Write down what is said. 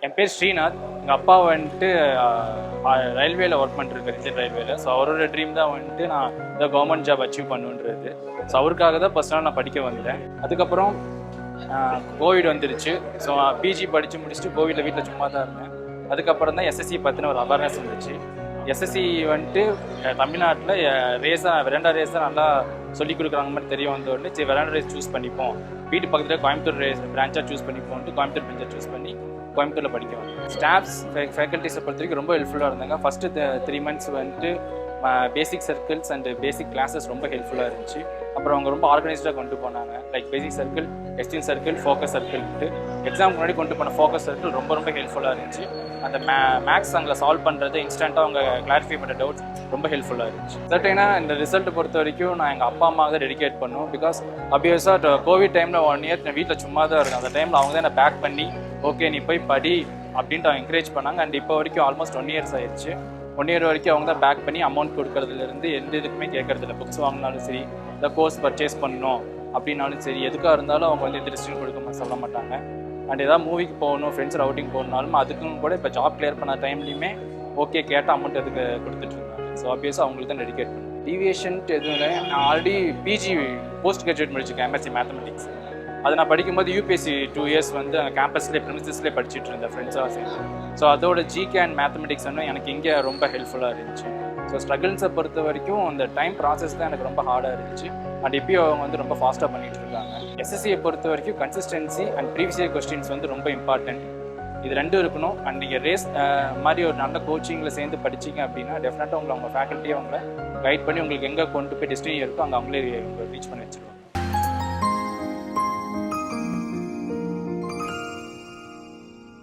என் பேர் ஸ்ரீநாத். எங்கள் அப்பா வந்துட்டு ரயில்வேல ஒர்க் பண்ணிருக்காரு, இந்தியன் ரயில்வேல. ஸோ அவரோட ட்ரீம் தான் வந்துட்டு நான் இந்த கவர்மெண்ட் ஜாப் அச்சீவ் பண்ணுன்றது. ஸோ அவருக்காக தான் பர்சனலாக நான் படிக்க வந்தேன். அதுக்கப்புறம் கோவிட் வந்துருச்சு. ஸோ பிஜி படித்து முடிச்சுட்டு கோவிடில் வீட்டில் சும்மா தான் இருந்தேன். அதுக்கப்புறம் தான் எஸ்எஸ்சி பற்றின ஒரு அவேர்னஸ் இருந்துச்சு. எஸ்எஸ்சி வந்துட்டு தமிழ்நாட்டில் வெராண்டா ரேஸ் தான் நல்லா சொல்லிக் கொடுக்குறாங்க மாதிரி தெரிய வந்த உடனே சரி வெராண்டா ரேஸ் சூஸ் பண்ணிப்போம், வீட்டு பக்கத்தில் கோயம்புத்தூர் ரேஸ் பிரான்ச்சாக சூஸ் பண்ணிப்போம்ட்டு கோயம்புத்தூர் பிரான்ச்சாக சூஸ் பண்ணி கோயம்புத்தூரில் படிக்க வந்தேன். ஸ்டாஃப்ஸ் ஃபேக்கல்ட்டிஸை பொறுத்த வரைக்கும் ரொம்ப ஹெல்ப்ஃபுல்லாக இருந்தாங்க. ஃபஸ்ட்டு 3 months வந்துட்டு basic circles and basic classes ரொம்ப ஹெல்ப்ஃபுல்லாக இருந்துச்சு. அப்புறம் அவங்க ரொம்ப ஆர்கனைஸ்டாக கொண்டு போனாங்க. லைக் பேசிக் சர்க்கிள், எஸ்டின் சர்க்கிள், ஃபோக்கஸ் சர்க்கிள்ட்டு எக்ஸாம் முன்னாடி கொண்டு போன ஃபோக்கஸ் சர்க்கிள் ரொம்ப ரொம்ப ஹெல்ப்ஃபுல்லாக இருந்துச்சு. அந்த மேக்ஸ் அங்கே சால்வ் பண்ணுறது இன்ஸ்டண்ட்டாக அவங்க கிளாரிஃபை பண்ணுற டவுட்ஸ் ரொம்ப ஹெல்ப்ஃபுல்லாக இருந்துச்சு. சர்டைனா இந்த ரிசல்ட்டை பொறுத்த வரைக்கும் நான் எங்கள் அப்பா அம்மா தான் டெடிகேட் பண்ணும். பிகாஸ் அப்வியஸாக கோவிட் டைமில் 1 year நான் வீட்டில் சும்மா தான் இருக்கேன். அந்த டைமில் அவங்க தான் என்னை பேக் பண்ணி ஓகே நீ போய் படி அப்படின்ட்டு அவங்க என்கரேஜ் பண்ணாங்க. அண்ட் இப்போ வரைக்கும் ஆல்மோஸ்ட் 1 years ஆயிடுச்சு. 1 year வரைக்கும் அவங்க தான் பேக் பண்ணி அமௌண்ட் கொடுக்கறதுலேருந்து எந்த இதுக்குமே கேட்கறதில்ல. புக்ஸ் வாங்கினாலும் சரி, இல்லை கோர்ஸ் பர்ச்சேஸ் பண்ணணும் அப்படின்னாலும் சரி, எதுக்காக இருந்தாலும் அவங்க வந்து எந்த ரெஸ்ட்ரிக்ஷன் கொடுக்க சொல்ல மாட்டாங்க. அண்ட் ஏதாவது மூவிக்கு போகணும், ஃப்ரெண்ட்ஸ் அவுட்டிங் போகணுனாலும் அதுக்கும் கூட இப்போ ஜாப் கிளியர் பண்ண டைம்லையுமே ஓகே கேட்ட அமௌண்ட் அதுக்கு கொடுத்துட்ருந்தாங்க. ஸோ ஆப்வியஸாக அவங்களுக்கு தான் டெடிகேட் பண்ணுவேன். டீவியேஷன்ட்டு எதுவும் இல்லை. நான் ஆல்ரெடி பிஜி போஸ்ட் கிராஜுவேட் முடிச்சிருக்கேன், எம்எஸ்சி மேத்தமெட்டிக்ஸ். அது நான் படிக்கும்போது யூபிஎஸ்சி 2 years வந்து அங்கே கேம்பஸ்லேயே ப்ரிமிசஸ்லேயே படிச்சுட்டு இருந்தேன் ஃப்ரெண்ட்ஸாக சேர்ந்து. ஸோ அதோட ஜிகே அண்ட் மேத்தமெட்டிக்ஸ் வந்து எனக்கு இங்கே ரொம்ப ஹெல்ப்ஃபுல்லாக இருந்துச்சு. ஸோ ஸ்ட்ரகிள்ஸை பொறுத்த வரைக்கும் அந்த டைம் ப்ராசஸ் தான் எனக்கு ரொம்ப ஹார்டாக இருந்துச்சு. அண்ட் இப்போயும் அவங்க வந்து ரொம்ப ஃபாஸ்ட்டாக பண்ணிகிட்டு இருக்காங்க. எஸ்எஸ்சியை பொறுத்த வரைக்கும் consistency and previous year questions வந்து ரொம்ப இம்பார்ட்டன்ட். இது ரெண்டும் இருக்கணும். அண்ட் நீங்கள் ரேஸ் மாதிரி ஒரு நல்ல கோச்சிங்கில் சேர்ந்து படிச்சிங்க அப்படின்னா டெஃபினட்டாக அவங்க ஃபேக்கல்ட்டியை அவங்கள கைட் பண்ணி உங்களுக்கு எங்கே கொண்டு போய் டெஸ்டினி இருக்கோ அங்கே அவங்களே ரீச் பண்ணி வச்சுருவாங்க.